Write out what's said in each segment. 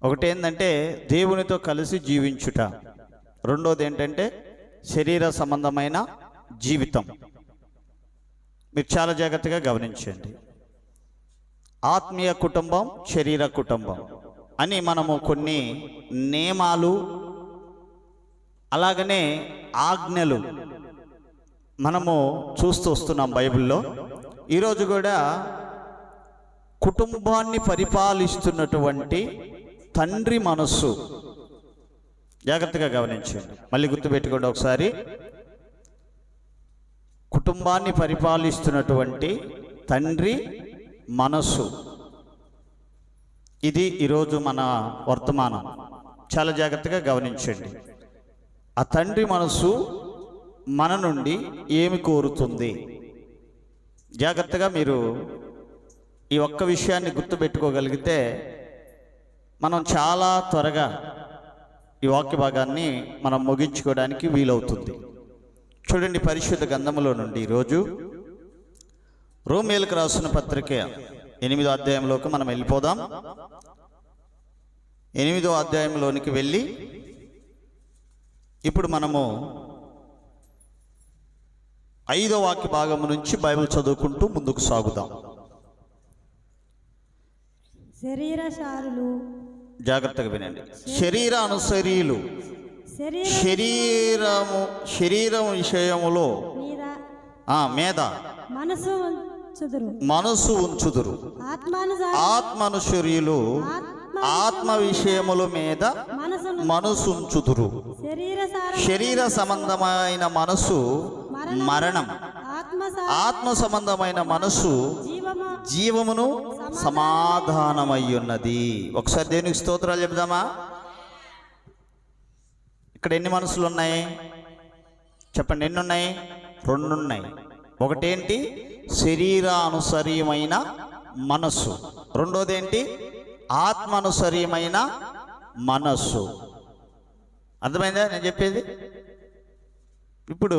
ఒకటి ఏంటంటే దేవునితో కలిసి జీవించుట, రెండోది ఏంటంటే శరీర సంబంధమైన జీవితం. మీరు చాలా జాగ్రత్తగా గమనించండి. ఆత్మీయ కుటుంబం, శరీర కుటుంబం అని మనము కొన్ని నియమాలు అలాగనే ఆజ్ఞలు మనము చూస్తూ వస్తున్నాం బైబిల్లో. ఈరోజు కూడా కుటుంబాన్ని పరిపాలిస్తున్నటువంటి తండ్రి మనస్సు, జాగ్రత్తగా గమనించండి, మళ్ళీ గుర్తుపెట్టుకోండి ఒకసారి. కుటుంబాన్ని పరిపాలిస్తున్నటువంటి తండ్రి మనస్సు, ఇది ఈరోజు మన వర్తమానం. చాలా జాగ్రత్తగా గమనించండి. ఆ తండ్రి మనస్సు మన నుండి ఏమి కోరుతుంది? జాగ్రత్తగా మీరు ఈ ఒక్క విషయాన్ని గుర్తుపెట్టుకోగలిగితే మనం చాలా త్వరగా ఈ వాక్య భాగాన్ని మనం ముగించుకోవడానికి వీలవుతుంది. చూడండి, పరిశుద్ధ గ్రంథములో నుండి ఈరోజు రోమీయులకు రాసిన పత్రిక 8వ అధ్యాయంలోకి మనం వెళ్ళిపోదాం. 8వ అధ్యాయంలోనికి వెళ్ళి ఇప్పుడు మనము 5వ వాక్య భాగం నుంచి బైబిల్ చదువుకుంటూ ముందుకు సాగుదాం. శరీరశారులు, జాగ్రత్తగా వినండి. శరీరానుసరీలు, శరీరం విషయములో మీద మనసు ఉంచుదురు. ఆత్మనుసరీలు ఆత్మ విషయముల మీద మనసు ఉంచుదురు. శరీర సంబంధమైన మనసు మరణం, ఆత్మ సంబంధమైన మనసు జీవమును సమాధానమయ్యున్నది. ఒకసారి దేవునికి స్తోత్రాలు చెప్దామా? ఇక్కడ ఎన్ని మనసులు ఉన్నాయి చెప్పండి. ఎన్ని ఉన్నాయి? 2 ఉన్నాయి. ఒకటేంటి? శరీరానుసరీయమైన మనస్సు. రెండోది ఏంటి? ఆత్మానుసరీయమైన మనస్సు. అర్థమైందా నేను చెప్పేది? ఇప్పుడు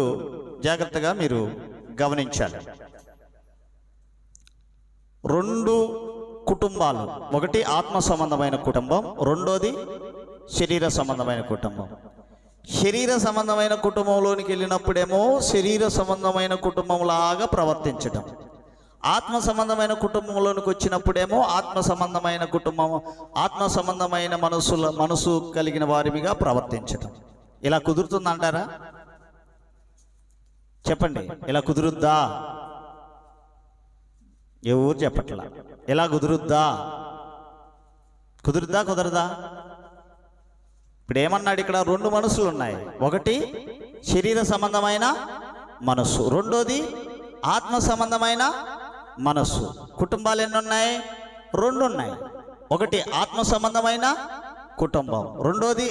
జాగ్రత్తగా మీరు గమనించాలి. 2 కుటుంబాలు, ఒకటి ఆత్మ సంబంధమైన కుటుంబం, రెండోది శరీర సంబంధమైన కుటుంబం. శరీర సంబంధమైన కుటుంబంలోనికి వెళ్ళినప్పుడేమో శరీర సంబంధమైన కుటుంబంలాగా ప్రవర్తించడం, ఆత్మ సంబంధమైన కుటుంబంలోనికి వచ్చినప్పుడేమో ఆత్మ సంబంధమైన కుటుంబం, ఆత్మ సంబంధమైన మనసు కలిగిన వారిగా ప్రవర్తించడం. ఇలా కుదురుతుందంటారా? చెప్పండి, ఇలా కుదురుద్దా? ఎవరు చెప్పట్లా. ఎలా కుదురుద్దా? కుదురుద్దా కుదరదా? ఇప్పుడు ఏమన్నాడు ఇక్కడ? 2 మనసులు ఉన్నాయి. ఒకటి శరీర సంబంధమైన మనస్సు, రెండోది ఆత్మ సంబంధమైన మనస్సు. కుటుంబాలు ఎన్ని ఉన్నాయి? 2 ఉన్నాయి. ఒకటి ఆత్మ సంబంధమైన కుటుంబం, రెండోది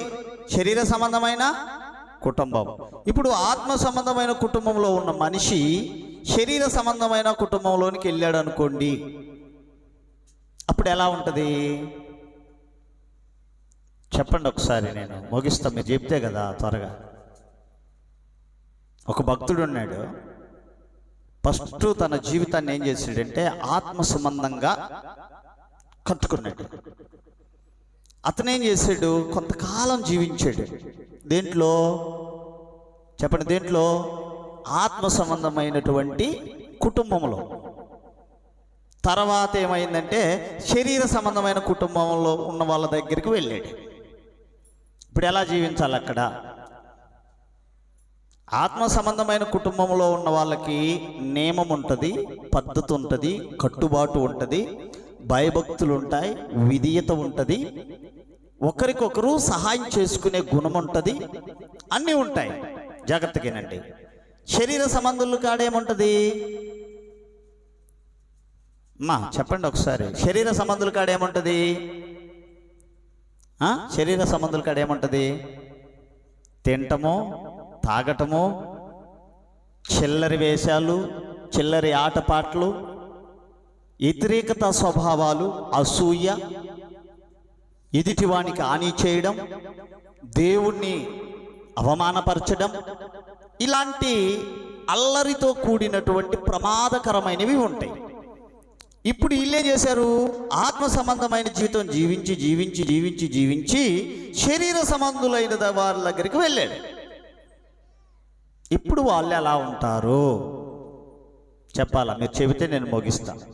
శరీర సంబంధమైన కుటుంబం. ఇప్పుడు ఆత్మ సంబంధమైన కుటుంబంలో ఉన్న మనిషి శరీర సంబంధమైన కుటుంబంలోనికి వెళ్ళాడు అనుకోండి, అప్పుడు ఎలా ఉంటుంది చెప్పండి ఒకసారి. నేను ముగిస్తా, మీరు చెప్తే కదా త్వరగా. ఒక భక్తుడు ఉన్నాడు. ఫస్ట్ తన జీవితాన్ని ఏం చేశాడంటే ఆత్మ సంబంధంగా కట్టుకున్నాడు. అతనేం చేశాడు? కొంతకాలం జీవించాడు. దేంట్లో చెప్పండి? దేంట్లో? ఆత్మ సంబంధమైనటువంటి కుటుంబంలో. తర్వాత ఏమైందంటే శరీర సంబంధమైన కుటుంబంలో ఉన్న వాళ్ళ దగ్గరికి వెళ్ళాడు. ఇప్పుడు ఎలా జీవించాలి అక్కడ? ఆత్మ సంబంధమైన కుటుంబంలో ఉన్న వాళ్ళకి నియమం ఉంటుంది, పద్ధతి ఉంటుంది, కట్టుబాటు ఉంటుంది, భయభక్తులు ఉంటాయి, విధేయత ఉంటుంది, ఒకరికొకరు సహాయం చేసుకునే గుణం ఉంటుంది, అన్నీ ఉంటాయి. జాగ్రత్తగానండి. శరీర సంబంధులు కాడేముంటుంది? చెప్పండి ఒకసారి. శరీర సంబంధుల కాడేముంటుంది? శరీర సంబంధుల కాడేముంటుంది? తింటము, తాగటము, చిల్లరి వేషాలు, చిల్లరి ఆటపాటలు, వ్యతిరేకత స్వభావాలు, అసూయ, ఎదుటివానికి హాని చేయడం, దేవుణ్ణి అవమానపరచడం, ఇలాంటి అల్లరితో కూడినటువంటి ప్రమాదకరమైనవి ఉంటాయి. ఇప్పుడు వీళ్ళేం చేశారు? ఆత్మ సంబంధమైన జీవితం జీవించి జీవించి జీవించి జీవించి శరీర సంబంధులైన వారి దగ్గరికి వెళ్ళాడు. ఇప్పుడు వాళ్ళు ఎలా ఉంటారు చెప్పాలా? మీరు చెబితే నేను ముగిస్తాను.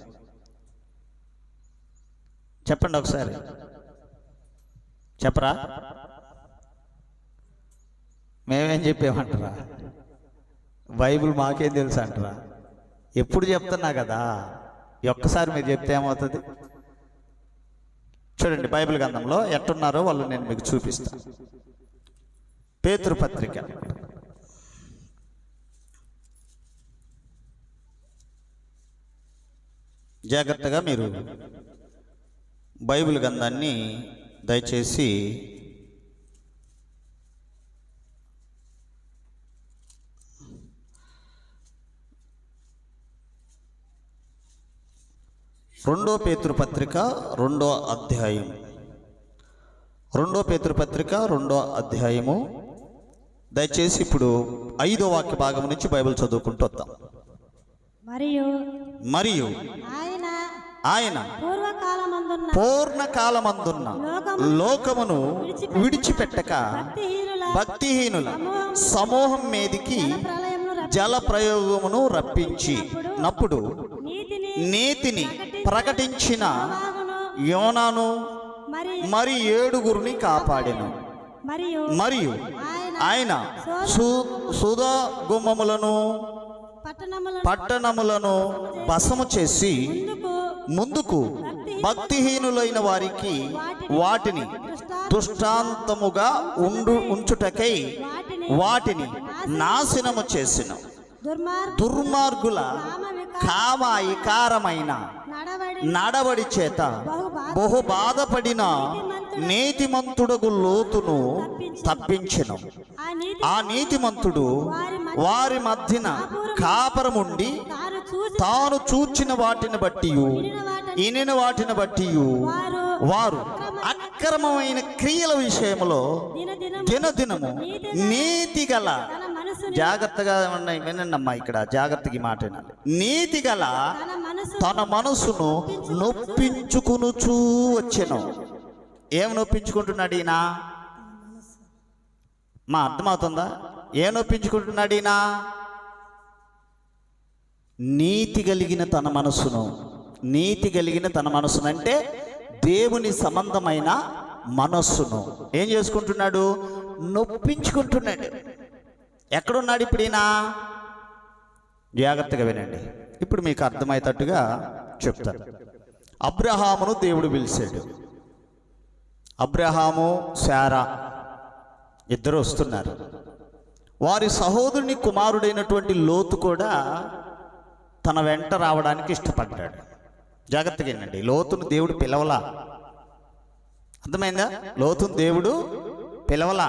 చెప్పండి ఒకసారి, చెప్పరా? మేమేం చెప్పామంటారా? బైబిల్ మాకేం తెలుసు అంటారా? ఎప్పుడు చెప్తున్నా కదా, ఒక్కసారి మీరు చెప్తే ఏమవుతుంది? చూడండి, బైబిల్ గ్రంథంలో ఎట్టున్నారో వాళ్ళు నేను మీకు చూపిస్తాను. పేతురు పత్రిక జాగ్రత్తగా మీరు బైబిల్ గ్రంథాన్ని దయచేసి రెండో పేతురు పత్రిక 2వ అధ్యాయం, 2 పేతురు పత్రిక 2వ అధ్యాయము దయచేసి ఇప్పుడు 5వ వాక్య భాగం నుంచి బైబిల్ చదువుకుంటూ వద్దాం. మరియు ఆయన పూర్ణకాలమందున్న లోకమును విడిచిపెట్టక భక్తిహీనుల సమూహం మీదికి జల ప్రయోగమును రప్పించినప్పుడు నీతిని ప్రకటించిన యోనాను మరి 7 కాపాడెను. మరియు ఆయన సుధా గుమ్మములను పట్టణములను భస్మము చేసి ముందుకు భక్తిహీనులైన వారికి వాటిని దృష్టాంతముగా ఉంచుటకై వాటిని నాశనము చేసిన దుర్మార్గుల కామాయికారమైన నడవడి చేత బహు బాధపడిన నీతిమంతుడగు లోతును తప్పించెను. ఆ నీతిమంతుడు వారి మధ్యన కాపరముండి తాను చూచిన వాటిని బట్టి ఇనిన వాటిని బట్టి వారు అక్రమమైన క్రియల విషయంలో దినదినము నీతిగల, జాగ్రత్తగా వినండమ్మా, ఇక్కడ జాగ్రత్తగా మాట వినాలి. నీతిగల తన మనసును నొప్పించుకునుచూ వచ్చెను. ఏం నొప్పించుకుంటున్నాడు ఈయన? మా అర్థమవుతుందా? ఏం నొప్పించుకుంటున్నాడు ఈయన? నీతి కలిగిన తన మనసును, నీతి కలిగిన తన మనసును అంటే దేవుని సంబంధమైన మనస్సును ఏం చేసుకుంటున్నాడు? నొప్పించుకుంటున్నాడు. ఎక్కడున్నాడు ఇప్పుడు ఈయన? జాగ్రత్తగా వినండి, ఇప్పుడు మీకు అర్థమయ్యేటట్టుగా చెప్తాను. అబ్రహామును దేవుడు పిలిచాడు. అబ్రహాము శారా ఇద్దరు వస్తున్నారు. వారి సహోదరుని కుమారుడైనటువంటి లోతు కూడా తన వెంట రావడానికి ఇష్టపడ్డాడు. జాగ్రత్తగా వినండి, లోతును దేవుడు పిలవలా. అర్థమైందా? లోతును దేవుడు పిలవలా,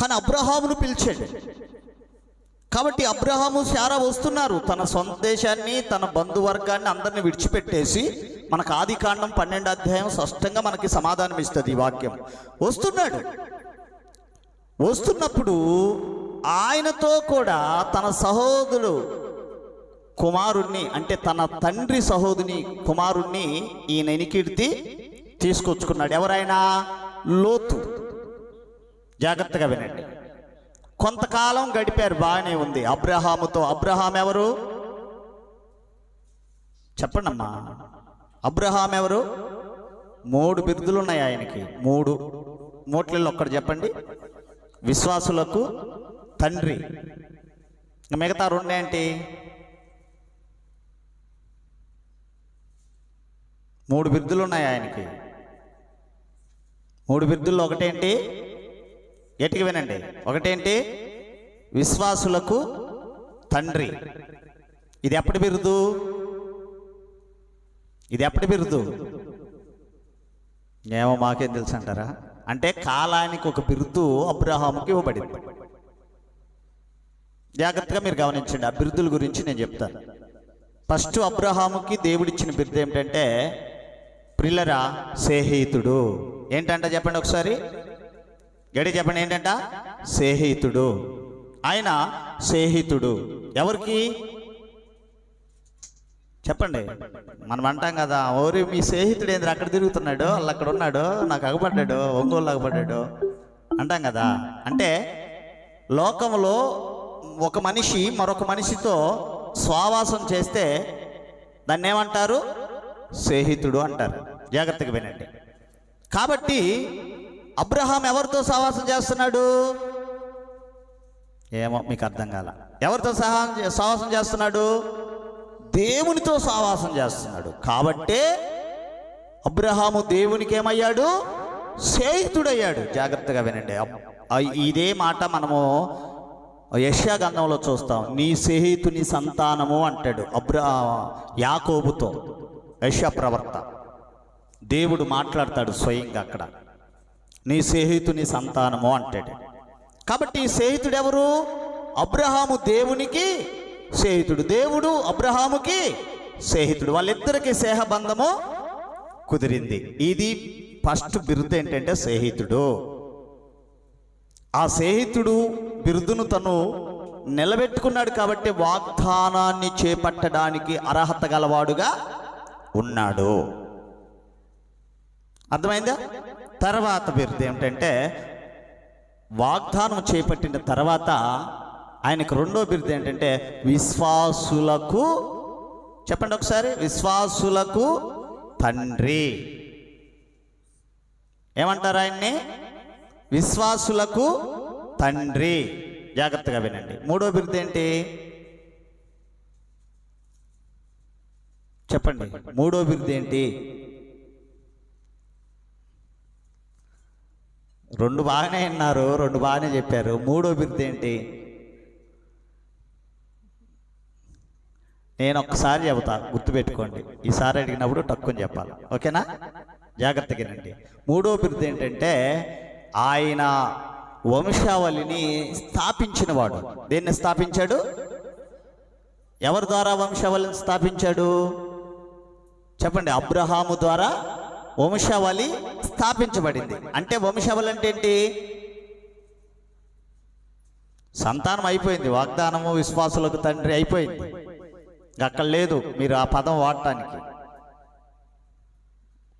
కానీ అబ్రహామును పిలిచాడు. కాబట్టి అబ్రహాము శారా వస్తున్నారు. తన సొంత దేశాన్ని, తన బంధువర్గాన్ని అందరిని విడిచిపెట్టేసి, మనకు ఆదికాండం 12వ అధ్యాయం స్పష్టంగా మనకి సమాధానం ఇస్తుంది ఈ వాక్యం. వస్తున్నప్పుడు ఆయనతో కూడా తన సహోదరుడు కుమారుణ్ణి, అంటే తన తండ్రి సహోదరుని కుమారుణ్ణి ఈయన ఎనికిడితి తీసుకొచ్చుకున్నాడు. ఎవరైనా? లోతు. జాగ్రత్తగా వినండి, కొంతకాలం గడిపారు, బాగానే ఉంది అబ్రహాముతో. అబ్రహాం ఎవరు చెప్పండి అమ్మా? అబ్రహాం ఎవరు? 3 బిరుదులు ఉన్నాయి ఆయనకి. 3 మూట్లలో ఒక్కటి చెప్పండి. విశ్వాసులకు తండ్రి. మిగతా 2 ఏంటి? 3 బిరుదులు ఉన్నాయి ఆయనకి. 3 బిరుదుల్లో ఒకటేంటి? గట్టిగా వినండి, ఒకటేంటి? విశ్వాసులకు తండ్రి. ఇది ఎప్పటి బిరుదు? ఇది ఎప్పటి బిరుదు? ఏమో మాకేం తెలుసు అంటారా? అంటే కాలానికి ఒక బిరుదు అబ్రహాముకి ఇవ్వబడింది. జాగ్రత్తగా మీరు గమనించండి, ఆ బిరుదుల గురించి నేను చెప్తాను. ఫస్ట్ అబ్రహాముకి దేవుడిచ్చిన బిరుదు ఏమిటంటే, ప్రిలరా సేహితుడు. ఏంటంట చెప్పండి ఒకసారి, గడి చెప్పండి. ఏంటంట? సేహితుడు. ఆయన సేహితుడు ఎవరికి చెప్పండి. మనం అంటాం కదా, ఓరి మీ స్నేహితుడు ఏంద్ర అక్కడ తిరుగుతున్నాడు, వాళ్ళు అక్కడ ఉన్నాడు, నాకు అగపడ్డాడు, ఒంగోలు అగపడ్డాడు అంటాం కదా. అంటే లోకంలో ఒక మనిషి మరొక మనిషితో స్వావాసం చేస్తే దాన్ని ఏమంటారు? స్నేహితుడు అంటారు. జాగ్రత్తగా వినండి. కాబట్టి అబ్రహాం ఎవరితో సహవాసం చేస్తున్నాడు? ఏమో మీకు అర్థం కాల. ఎవరితో సహవాసం చేస్తున్నాడు? దేవునితో సహవాసం చేస్తున్నాడు. కాబట్టే అబ్రహాము దేవునికి ఏమయ్యాడు? స్నేహితుడయ్యాడు. జాగ్రత్తగా వినండి. ఇదే మాట మనము యెషయా గ్రంథంలో చూస్తాం. నీ స్నేహితుని సంతానము అంటాడు యాకోబుతో. యెషయా ప్రవక్త దేవుడు మాట్లాడతాడు స్వయంగా అక్కడ. నీ స్నేహితుని సంతానము అంటాడు. కాబట్టి ఈ స్నేహితుడు ఎవరు? అబ్రహాము దేవునికి స్నేహితుడు, దేవుడు అబ్రహాముకి స్నేహితుడు. వాళ్ళిద్దరికీ స్నేహబంధము కుదిరింది. ఇది ఫస్ట్ బిరుదు ఏంటంటే స్నేహితుడు. ఆ స్నేహితుడు బిరుదును తను నిలబెట్టుకున్నాడు కాబట్టి వాగ్దానాన్ని చేపట్టడానికి అర్హత గలవాడుగా ఉన్నాడు. అర్థమైందా? తర్వాత బిరుదు ఏమిటంటే వాగ్దానం చేపట్టిన తర్వాత ఆయనకు రెండో బిరుదు ఏంటంటే విశ్వాసులకు, చెప్పండి ఒకసారి, విశ్వాసులకు తండ్రి. ఏమంటారు ఆయన్ని? విశ్వాసులకు తండ్రి. జాగ్రత్తగా వినండి. మూడో బిరుదు ఏంటి? చెప్పండి, మూడో బిరుదు ఏంటి? రెండు బాగానే విన్నారు, రెండు బాగానే చెప్పారు. మూడో బిరుదు ఏంటి? నేను ఒక్కసారి చెబుతా, గుర్తుపెట్టుకోండి. ఈసారి అడిగినప్పుడు టక్కుని చెప్పాలి, ఓకేనా? జాగ్రత్తగా వినండి. మూడో బిరుదు ఏంటంటే ఆయన వంశావళిని స్థాపించినవాడు. దేన్ని స్థాపించాడు? ఎవరి ద్వారా వంశావళిని స్థాపించాడు? చెప్పండి. అబ్రహాము ద్వారా వంశావళి స్థాపించబడింది. అంటే వంశావళి అంటే ఏంటి? సంతానం అయిపోయింది. వాగ్దానము విశ్వాసులకు తండ్రి అయిపోయింది. అక్కడ లేదు మీరు ఆ పదం వాడటానికి.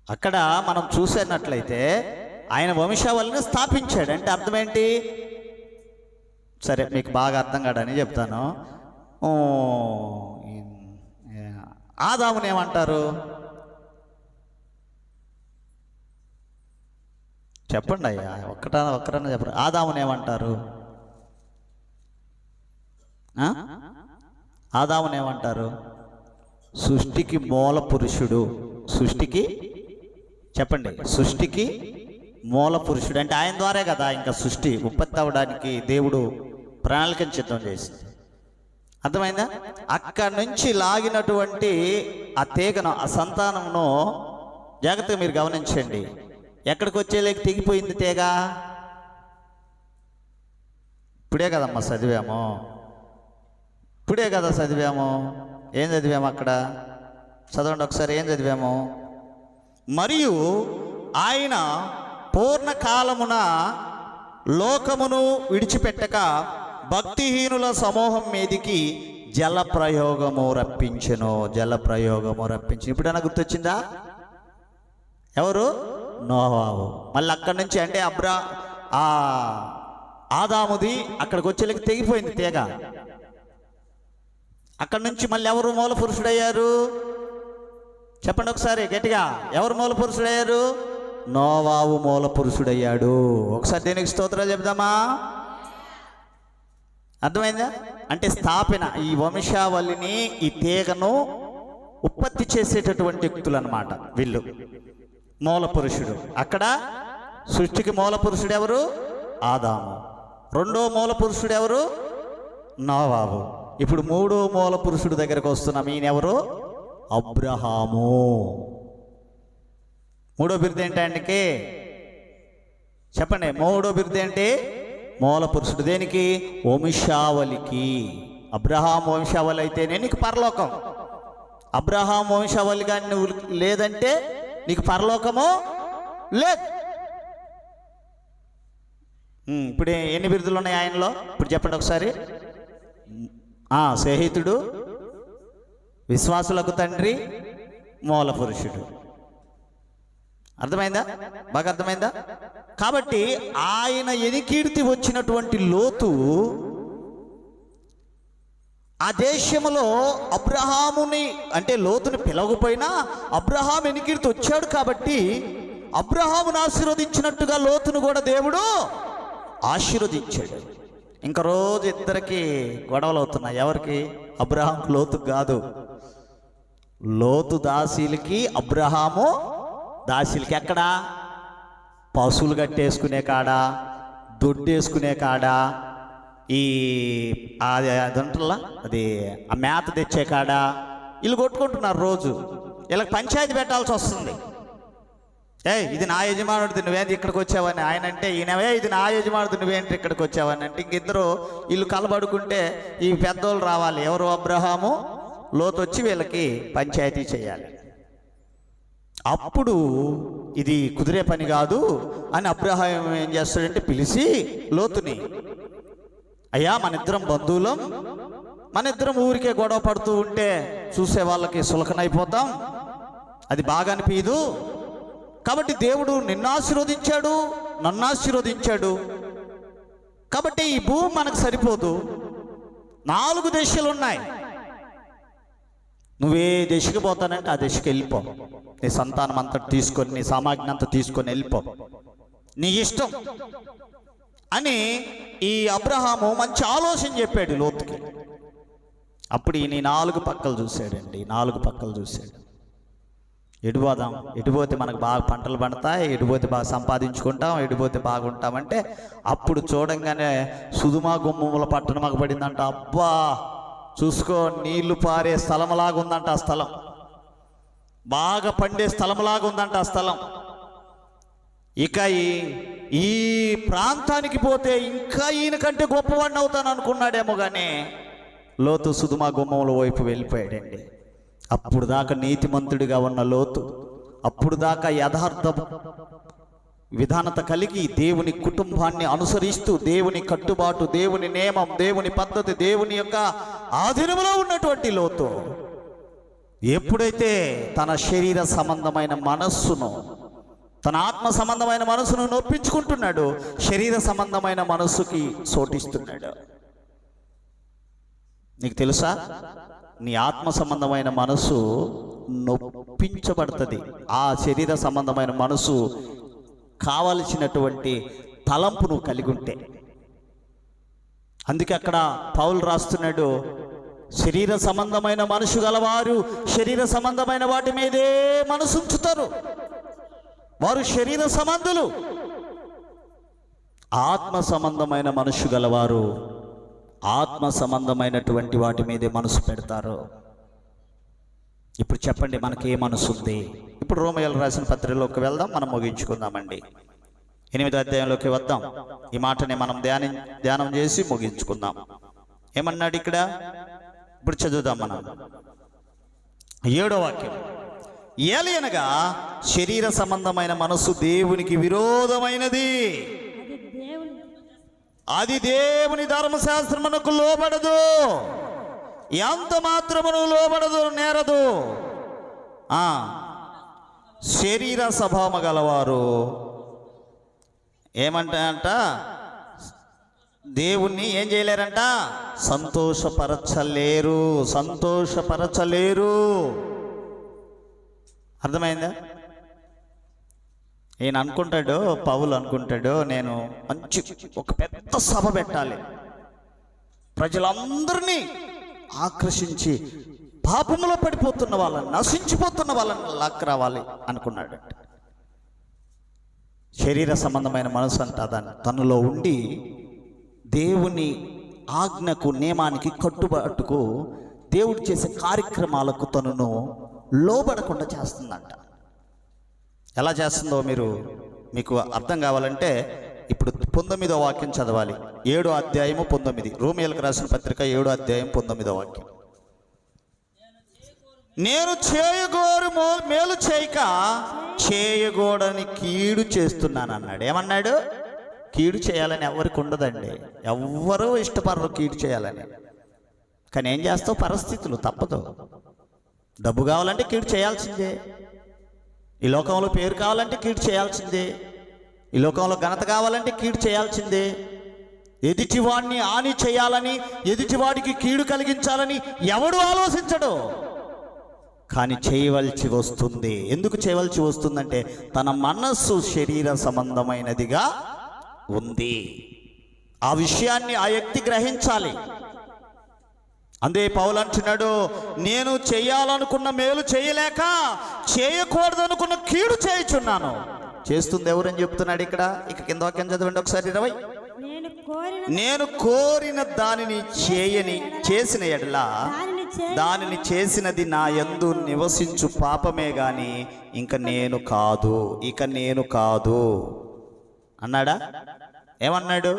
అక్కడ మనం చూసేటట్లయితే ఆయన వంశావళిని స్థాపించాడు. అంటే అర్థం ఏంటి? సరే, మీకు బాగా అర్థం కాడని చెప్తాను. ఆదాముని ఏమంటారు? చెప్పండి అయ్యా, ఒక్కరన్నా చెప్పరు. ఆదాముని ఏమంటారు? ఆదాముని ఏమంటారు? సృష్టికి మూల పురుషుడు. సృష్టికి, చెప్పండి, సృష్టికి మూల పురుషుడు. అంటే ఆయన ద్వారే కదా ఇంకా సృష్టి ఉత్పత్తి అవ్వడానికి దేవుడు ప్రణాళికను సిద్ధం చేసింది. అర్థమైందా? అక్కడి నుంచి లాగినటువంటి ఆ తీగను, ఆ సంతానంను జాగ్రత్తగా మీరు గమనించండి. ఎక్కడికి వచ్చేలేక తెగిపోయింది తీగ? ఇప్పుడే కదమ్మా చదివాము, ఇప్పుడే కదా చదివాము. ఏం చదివాము అక్కడ? చదవండి ఒకసారి, ఏం చదివాము? మరియు ఆయన పూర్ణకాలమున లోకమును విడిచిపెట్టక భక్తిహీనుల సమూహం మీదికి జలప్రయోగము రప్పించెను. జలప్రయోగము రప్పించెను. ఇప్పుడైనా గుర్తొచ్చిందా? ఎవరు? నోవాహు. మళ్ళీ అక్కడి నుంచి అంటే ఆదాముది అక్కడికి వచ్చేళ్ళకి తెగిపోయింది తీగ. అక్కడి నుంచి మళ్ళీ ఎవరు మూల పురుషుడయ్యారు? చెప్పండి ఒకసారి గట్టిగా, ఎవరు మూల పురుషుడయ్యారు? నోవాహు మూల పురుషుడయ్యాడు. ఒకసారి దేనికి స్తోత్రాలు చెప్దామా? అర్థమైందా? అంటే స్థాపన, ఈ వంశావళిని, ఈ తీగను ఉత్పత్తి చేసేటటువంటి వ్యక్తులు అన్నమాట వీళ్ళు. మూల పురుషుడు అక్కడ. సృష్టికి మూల పురుషుడు ఎవరు? ఆదాము. రెండో మూల పురుషుడు ఎవరు? నోవాహు. ఇప్పుడు మూడో మూల పురుషుడు దగ్గరకు వస్తున్నాం. ఈయన ఎవరు? అబ్రహాము. మూడో బిరుదు ఏంటంటే, చెప్పండి, మూడో బిరుదు ఏంటి? మూల పురుషుడు. దేనికి? వంశావళికి. అబ్రహాం వంశావళి అయితేనే నీకు పరలోకం. అబ్రహాం వంశావళి కానీ నువ్వు లేదంటే నీకు పరలోకము లేదు. ఇప్పుడు ఎన్ని బిరుదులు ఉన్నాయి ఆయనలో? ఇప్పుడు చెప్పండి ఒకసారి. స్నేహితుడు, విశ్వాసులకు తండ్రి మూల పురుషుడు. అర్థమైందా? బాగా అర్థమైందా? కాబట్టి ఆయన ఎనికీర్తి వచ్చినటువంటి లోతు ఆ దేశంలో అబ్రహాముని అంటే లోతుని పిలవకపోయినా అబ్రహాం ఎనికీర్తి వచ్చాడు కాబట్టి అబ్రహామును ఆశీర్వదించినట్టుగా లోతును కూడా దేవుడు ఆశీర్వదించాడు. ఇంకా రోజు ఇద్దరికి గొడవలు అవుతున్నాయి. ఎవరికి? అబ్రహాం లోతు కాదు. లోతు దాసీలకి, అబ్రహాము దాసీలకి. ఎక్కడా? పశువులు కట్టేసుకునే కాడా, దొడ్డేసుకునే కాడా, ఈ అది ఉంటుందా అది ఆ మేత తెచ్చే కాడా వీళ్ళు కొట్టుకుంటున్నారు రోజు. వీళ్ళకి పంచాయతీ పెట్టాల్సి వస్తుంది. ఇది నా యజమానుడిది, నువ్వేంటి ఇక్కడికి వచ్చావని. ఆయన అంటే ఈయనవే, ఇది నా యజమానుడిది, నువ్వేంటి ఇక్కడికి వచ్చావని. అంటే ఇంకిద్దరు వీళ్ళు కలబడుకుంటే ఈ పెద్దోళ్ళు రావాలి. ఎవరు? అబ్రహాము లోతు వచ్చి వీళ్ళకి పంచాయతీ చేయాలి. అప్పుడు ఇది కుదిరే పని కాదు అని అబ్రహాం ఏం చేస్తాడంటే పిలిచి లోతుని, అయ్యా మన ఇద్దరం బంధువులం, మన ఇద్దరం ఊరికే గొడవ పడుతూ ఉంటే చూసే వాళ్ళకి సులకనైపోతాం, అది బాగా అనిపించదు. కాబట్టి దేవుడు నిన్ను ఆశీర్వదించాడు, నన్ను ఆశీర్వదించాడు. కాబట్టి ఈ భూమి మనకు సరిపోదు. 4 దేశాలు ఉన్నాయి. నువ్వే దిశకి పోతానంటే ఆ దిశకి వెళ్ళిపో. నీ సంతానం అంతా తీసుకొని, నీ సామాగ్రి అంతా తీసుకొని వెళ్ళిపో, నీ ఇష్టం అని ఈ అబ్రహాము మంచి ఆలోచన చెప్పాడు లోతుకి. అప్పుడు ఈయన 4 పక్కలు చూశాడండి. 4 పక్కలు చూశాడు. ఎడిపోదాం, ఎడిపోతే మనకు బాగా పంటలు పండుతాయి, ఎడిపోతే బాగా సంపాదించుకుంటాం, ఎడిపోతే బాగుంటామంటే అప్పుడు చూడంగానే సుధుమా గుమ్మముల పట్టణం పడిందంట. అబ్బా చూసుకో, నీళ్లు పారే స్థలంలాగా ఉందంట ఆ స్థలం, బాగా పండే స్థలంలాగా ఉందంట ఆ స్థలం. ఇక ఈ ప్రాంతానికి పోతే ఇంకా ఈయన కంటే గొప్పవాడిని అవుతాను అనుకున్నాడేమో కానీ లోతు సుధుమా గుమ్మముల వైపు వెళ్ళిపోయాడండి. అప్పుడు దాకా నీతిమంతుడిగా ఉన్న లోతు, అప్పుడు దాకా యథార్థ విధానత కలిగి దేవుని కుటుంబాన్ని అనుసరిస్తూ దేవుని కట్టుబాటు, దేవుని నియమం, దేవుని పద్ధతి, దేవుని యొక్క ఆధీనంలో ఉన్నటువంటి లోతు ఎప్పుడైతే తన శరీర సంబంధమైన మనస్సును, తన ఆత్మ సంబంధమైన మనస్సును నొప్పించుకుంటున్నాడు, శరీర సంబంధమైన మనస్సుకి చోటిస్తున్నాడు. నీకు తెలుసా, నీ ఆత్మ సంబంధమైన మనసు నొప్పించబడుతుంది. ఆ శరీర సంబంధమైన మనసు కావలసినటువంటి తలంపు నువ్వు కలిగి ఉంటే. అందుకే అక్కడ పౌలు రాస్తున్నాడు, శరీర సంబంధమైన మనసు గలవారు శరీర సంబంధమైన వాటి మీదే మనసు ఉంచుతారు, వారు శరీర సంబంధులు. ఆత్మ సంబంధమైన మనసు గలవారు ఆత్మ సంబంధమైనటువంటి వాటి మీదే మనసు పెడతారు. ఇప్పుడు చెప్పండి, మనకి ఏ మనసు ఉంది? ఇప్పుడు రోమీయులకు రాసిన పత్రికలోకి వెళ్దాం, మనం ముగించుకుందామండి. 8వ అధ్యాయంలోకి వద్దాం. ఈ మాటని మనం ధ్యానం చేసి ముగించుకుందాం. ఏమన్నాడు ఇక్కడ? ఇప్పుడు చదువుదాం మనం 7వ వాక్యం. ఏలయనగా శరీర సంబంధమైన మనస్సు దేవునికి విరోధమైనది, అది దేవుని ధర్మశాస్త్రమునకు లోబడదు, ఎంత మాత్రమును లోబడదు, నేరదు. శరీర స్వభావము గలవారు ఏమంటారంట? దేవుణ్ణి ఏం చేయలేరంట? సంతోషపరచలేరు, సంతోషపరచలేరు. అర్థమైందా? ఈయన అనుకుంటాడు, పౌలు అనుకుంటాడు, నేను మంచి ఒక పెద్ద సభ పెట్టాలి, ప్రజలందరినీ ఆకర్షించి పాపములో పడిపోతున్న వాళ్ళని, నశించిపోతున్న వాళ్ళని లాక్కరావాలి అనుకున్నాడు. శరీర సంబంధమైన మనసు అంట దాన్ని తనలో ఉండి దేవుని ఆజ్ఞకు, నియమానికి, కట్టుబాటుకు, దేవుడు చేసే కార్యక్రమాలకు తనను లోబడకుండా చేస్తుందంట. ఎలా చేస్తుందో మీకు అర్థం కావాలంటే ఇప్పుడు 19వ వాక్యం చదవాలి. 7వ అధ్యాయము 19, రోమీయులకు రాసిన పత్రిక 7వ అధ్యాయం 19వ వాక్యం. నేను చేయగోరు మేలు చేయక చేయగోడని కీడు చేస్తున్నాను అన్నాడు. ఏమన్నాడు? కీడు చేయాలని ఎవరికి ఉండదండి, ఎవ్వరూ ఇష్టపడరు కీడు చేయాలని. కానీ ఏం చేస్తావు? పరిస్థితులు తప్పదు. డబ్బు కావాలంటే కీడు చేయాల్సిందే, ఈ లోకంలో పేరు కావాలంటే కీడు చేయాల్సిందే, ఈ లోకంలో ఘనత కావాలంటే కీడు చేయాల్సిందే. ఎదుటివాడిని హాని చేయాలని, ఎదుటివాడికి కీడు కలిగించాలని ఎవడు ఆలోచించడు, కానీ చేయవలసి వస్తుంది. ఎందుకు చేయవలసి వస్తుందంటే తన మనస్సు శరీర సంబంధమైనదిగా ఉంది. ఆ విషయాన్ని ఆ వ్యక్తి గ్రహించాలి. అందే పౌలు అంటున్నాడు, నేను చేయాలనుకున్న మేలు చేయలేక చేయకూడదనుకున్న కీడు చేయుచున్నాను. చేస్తుంది ఎవరని చెప్తున్నాడు ఇక్కడ. ఇక కింద వాక్యం చదవండి ఒకసారి 20. నేను కోరిన దానిని చేసిన ఎడల దానిని చేసినది నా యందు నివసించు పాపమే గాని ఇక నేను కాదు అన్నాడా? ఏమన్నాడు?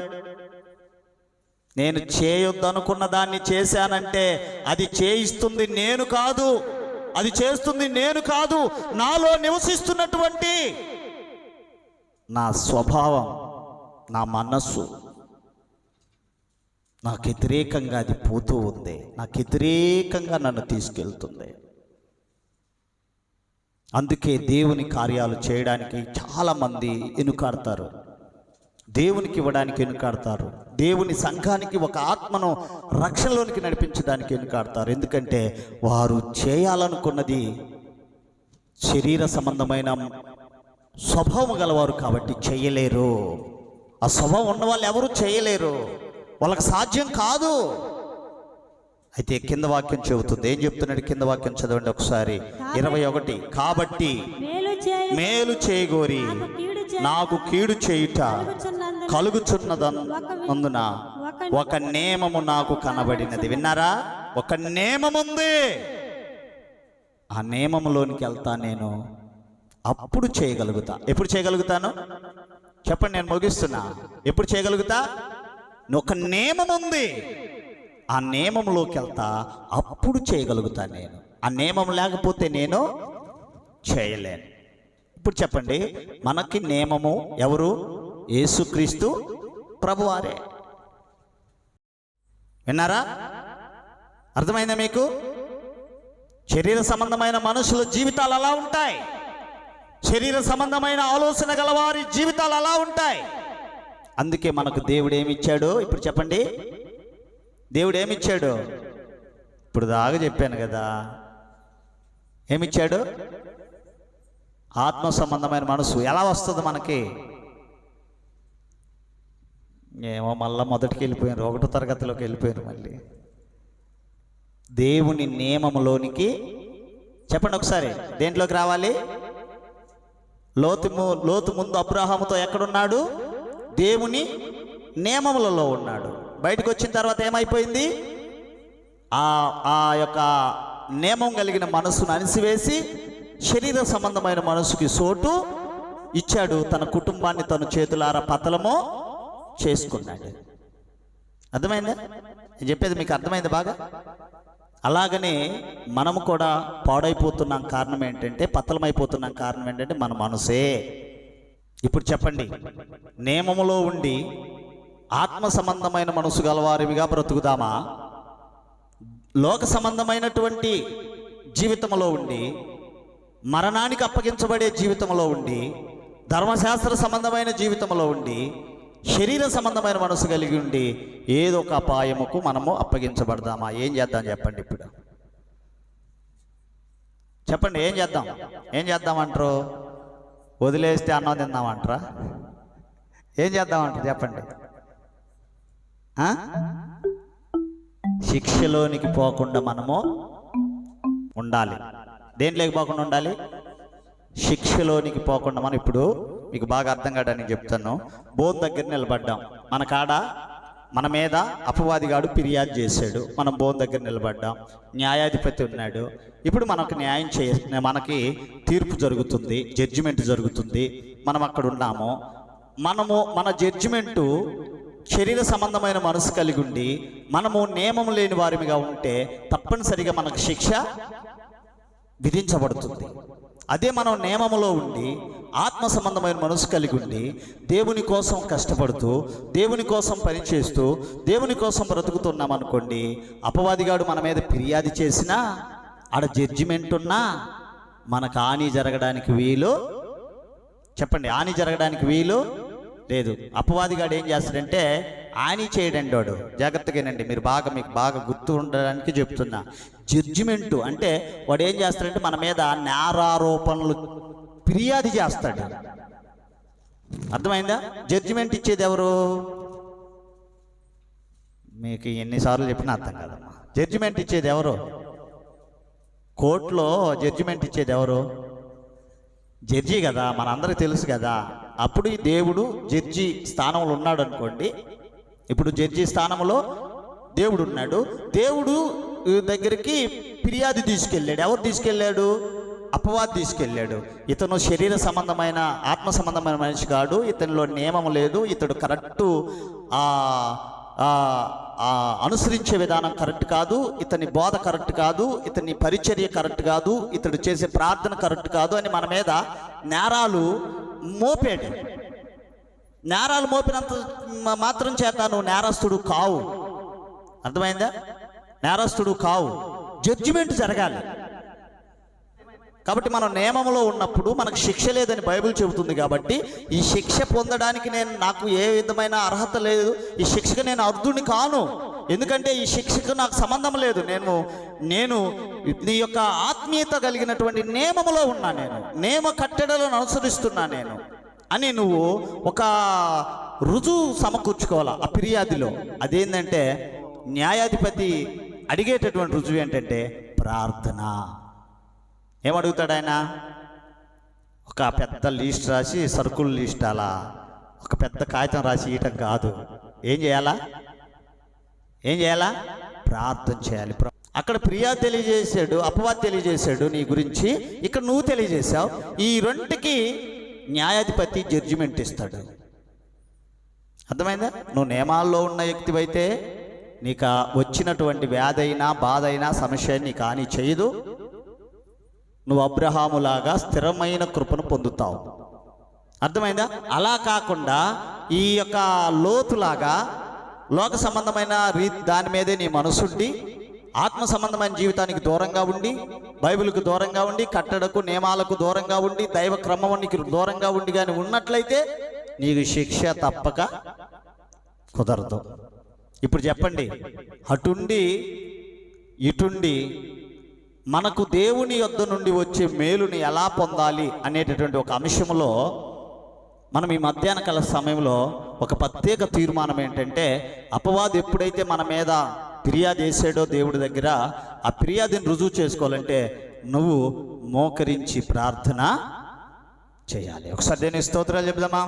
నేను చేయొద్దనుకున్న దాన్ని చేశానంటే అది చేయిస్తుంది నేను కాదు, అది చేస్తుంది నేను కాదు, నాలో నివసిస్తున్నటువంటి నా స్వభావం, నా మనస్సు నాకు వ్యతిరేకంగా అది పోతూ ఉంది, నాకు వ్యతిరేకంగా నన్ను తీసుకెళ్తుంది. అందుకే దేవుని కార్యాలు చేయడానికి చాలామంది వెనుకాడతారు, దేవునికి ఇవ్వడానికి వెనుకాడతారు, దేవుని సంఘానికి ఒక ఆత్మను రక్షణలోనికి నడిపించడానికి వెనుకాడతారు. ఎందుకంటే వారు చేయాలనుకున్నది శరీర సంబంధమైన స్వభావం గలవారు కాబట్టి చేయలేరు. ఆ స్వభావం ఉన్న వాళ్ళు ఎవరు చేయలేరు, వాళ్ళకి సాధ్యం కాదు. అయితే కింద వాక్యం చెబుతుంది, ఏం చెప్తున్నాడు? కింద వాక్యం చదవండి ఒకసారి 21. కాబట్టి మేలు చేయగోరి నాకు కీడు చేయుట కలుగుచున్నదందున ఒక నియమము నాకు కనబడినది. విన్నారా? ఒక నియమం ఉంది, ఆ నియమంలోనికి వెళ్తా నేను, అప్పుడు చేయగలుగుతా. ఎప్పుడు చేయగలుగుతాను చెప్పండి, నేను ముగిస్తున్నా. ఎప్పుడు చేయగలుగుతా? ఒక నియమం ఉంది, ఆ నియమంలోకి వెళ్తా, అప్పుడు చేయగలుగుతా నేను. ఆ నియమం లేకపోతే నేను చేయలేను. ఇప్పుడు చెప్పండి, మనకి నియమము ఎవరు? యేసుక్రీస్తు ప్రభువారే. విన్నారా? అర్థమైందా మీకు? శరీర సంబంధమైన మనుషుల జీవితాలు అలా ఉంటాయి, శరీర సంబంధమైన ఆలోచన గలవారి జీవితాలు అలా ఉంటాయి. అందుకే మనకు దేవుడు ఏమిచ్చాడు? ఇప్పుడు చెప్పండి, దేవుడు ఏమిచ్చాడు? ఇప్పుడు దాకా చెప్పాను కదా, ఏమిచ్చాడు? ఆత్మ సంబంధమైన మనసు. ఎలా వస్తుంది మనకి? ఏమో మళ్ళా మొదటికి వెళ్ళిపోయారు, 1వ తరగతిలోకి వెళ్ళిపోయారు. మళ్ళీ దేవుని నియమంలోనికి చెప్పండి ఒకసారి, దేంట్లోకి రావాలి? లోతు ముందు అబ్రహాముతో ఎక్కడున్నాడు? దేవుని నియమములలో ఉన్నాడు. బయటకు వచ్చిన తర్వాత ఏమైపోయింది? ఆ యొక్క నియమం కలిగిన మనస్సును అణిసివేసి శరీర సంబంధమైన మనసుకి సోటు ఇచ్చాడు. తన కుటుంబాన్ని తన చేతులారా పతలము చేసుకున్నాడు. అర్థమైందా? నేను చెప్పేది మీకు అర్థమైంది బాగా? అలాగనే మనము కూడా పాడైపోతున్నాం. కారణం ఏంటంటే, పతలమైపోతున్నాం కారణం ఏంటంటే మన మనసే. ఇప్పుడు చెప్పండి, నియమములో ఉండి ఆత్మ సంబంధమైన మనసు గలవారివిగా బ్రతుకుదామా? లోక సంబంధమైనటువంటి జీవితంలో ఉండి, మరణానికి అప్పగించబడే జీవితంలో ఉండి, ధర్మశాస్త్ర సంబంధమైన జీవితంలో ఉండి, శరీర సంబంధమైన మనసు కలిగి ఉండి ఏదో ఒక అపాయముకు మనము అప్పగించబడదామా? ఏం చేద్దాం చెప్పండి? ఇప్పుడు చెప్పండి, ఏం చేద్దామంటారు? వదిలేస్తే అన్నం తిందామంటారా? ఏం చేద్దామంటారు చెప్పండి? శిక్షలోనికి పోకుండా మనము ఉండాలి. దేంట్లోకి పోకుండా ఉండాలి? శిక్షలోనికి పోకుండా. మనం ఇప్పుడు మీకు బాగా అర్థం కావడానికి చెప్తాను. బోన్ దగ్గర నిలబడ్డాం, మన కాడ మన మీద అపవాదిగాడు ఫిర్యాదు చేశాడు, మనం బోన్ దగ్గర నిలబడ్డాం, న్యాయాధిపతి ఉన్నాడు. ఇప్పుడు మనకు న్యాయం మనకి తీర్పు జరుగుతుంది, జడ్జిమెంట్ జరుగుతుంది. మనం అక్కడ ఉన్నాము. మన జడ్జిమెంటు శరీర సంబంధమైన మనసు కలిగి ఉండి మనము నియమం లేని వారిగా ఉంటే తప్పనిసరిగా మనకు శిక్ష విధించబడుతుంది. అదే మనం నియమములో ఉండి ఆత్మ సంబంధమైన మనసు కలిగి ఉండి దేవుని కోసం కష్టపడుతూ, దేవుని కోసం పనిచేస్తూ, దేవుని కోసం బ్రతుకుతున్నాం అనుకోండి, అపవాదిగాడు మన మీద ఫిర్యాదు చేసినా ఆడ జడ్జిమెంట్ ఉన్నా మనకు హాని జరగడానికి వీలు, చెప్పండి, హాని జరగడానికి వీలు లేదు. అపవాదిగాడు ఏం చేస్తాడంటే హాని చేయడండి వాడు. జాగ్రత్తగానండి, మీకు బాగా గుర్తు ఉండడానికి చెప్తున్నా. జడ్జిమెంటు అంటే వాడు ఏం చేస్తాడంటే మన మీద నేరారోపణలు ఫిర్యాదు చేస్తాడు. అర్థమైందా? జడ్జిమెంట్ ఇచ్చేది ఎవరు? మీకు ఎన్నిసార్లు చెప్పినా అర్థం కాదమ్మా. జడ్జిమెంట్ ఇచ్చేది ఎవరు? కోర్టులో జడ్జిమెంట్ ఇచ్చేది ఎవరు? జడ్జి కదా, మనందరికీ తెలుసు కదా. అప్పుడు ఈ దేవుడు జడ్జి స్థానంలో ఉన్నాడు అనుకోండి. ఇప్పుడు జడ్జి స్థానంలో దేవుడు ఉన్నాడు. దేవుడు దగ్గరికి ఫిర్యాదు తీసుకెళ్ళాడు. ఎవరు తీసుకెళ్ళాడు? అపవాది తీసుకెళ్ళాడు. ఇతను శరీర సంబంధమైన ఆత్మ సంబంధమైన మనిషి కాడు, ఇతనిలో నియమం లేదు, ఇతడు కరెక్టు అనుసరించే విధానం కరెక్ట్ కాదు, ఇతని బోధ కరెక్ట్ కాదు, ఇతని పరిచర్య కరెక్ట్ కాదు, ఇతడు చేసే ప్రార్థన కరెక్ట్ కాదు అని మన మీద నేరాలు మోపాడు. నేరాలు మోపినంత మాత్రం చేత నువ్వు నేరస్తుడు కావు. అర్థమైందా? నేరస్తుడు కావు. జడ్జిమెంట్ జరగాలి. కాబట్టి మనం నియమంలో ఉన్నప్పుడు మనకు శిక్ష లేదని బైబిల్ చెబుతుంది. కాబట్టి ఈ శిక్ష పొందడానికి నాకు ఏ విధమైన అర్హత లేదు, ఈ శిక్షకు నేను అర్హుడిని కాను. ఎందుకంటే ఈ శిక్షకు నాకు సంబంధం లేదు. నేను నీ యొక్క ఆత్మీయత కలిగినటువంటి నియమంలో ఉన్నా, నేను నియమ కట్టడలను అనుసరిస్తున్నా నేను అని నువ్వు ఒక రుజువు సమకూర్చుకోవాలి ఆ ఫిర్యాదులో. అదేంటంటే న్యాయాధిపతి అడిగేటటువంటి రుజువు ఏంటంటే ప్రార్థన. ఏమడుగుతాడు ఆయన? ఒక పెద్ద లిస్ట్ రాసి, సరుకుల లిస్ట్ అలా ఒక పెద్ద కాగితం రాసి ఇయటం కాదు. ఏం చేయాలా? ప్రార్థన చేయాలి. అక్కడ ఫిర్యాదు తెలియజేశాడు, అపవాది తెలియజేశాడు నీ గురించి, ఇక్కడ నువ్వు తెలియజేశావు. ఈ రెండుకి న్యాయాధిపతి జడ్జిమెంట్ ఇస్తాడు. అర్థమైందా? నువ్వు నియమాల్లో ఉన్న వ్యక్తివైతే నీకు వచ్చినటువంటి వ్యాధి అయినా బాధ అయినా సమస్య నీకు హాని చేయదు. నువ్వు అబ్రహాములాగా స్థిరమైన కృపను పొందుతావు. అర్థమైందా? అలా కాకుండా ఈ యొక్క లోతులాగా లోక సంబంధమైన దాని మీదే నీ మనసుండి, ఆత్మ సంబంధమైన జీవితానికి దూరంగా ఉండి, బైబిల్కు దూరంగా ఉండి, కట్టడకు నియమాలకు దూరంగా ఉండి, దైవ క్రమానికి దూరంగా ఉండి కానీ ఉన్నట్లయితే నీకు శిక్ష తప్పక కుదరదు. ఇప్పుడు చెప్పండి, అటుండి ఇటుండి మనకు దేవుని యొద్ద నుండి వచ్చే మేలుని ఎలా పొందాలి అనేటటువంటి ఒక అంశంలో మనం ఈ మధ్యాహ్న కాల సమయంలో ఒక ప్రత్యేక తీర్మానం ఏంటంటే, అపవాది ఎప్పుడైతే మన మీద ఫిర్యాదు చేసాడో దేవుడి దగ్గర, ఆ ఫిర్యాదుని రుజువు చేసుకోవాలంటే నువ్వు మోకరించి ప్రార్థన చేయాలి. ఒకసారి నేను స్తోత్రాలు చెప్దామా?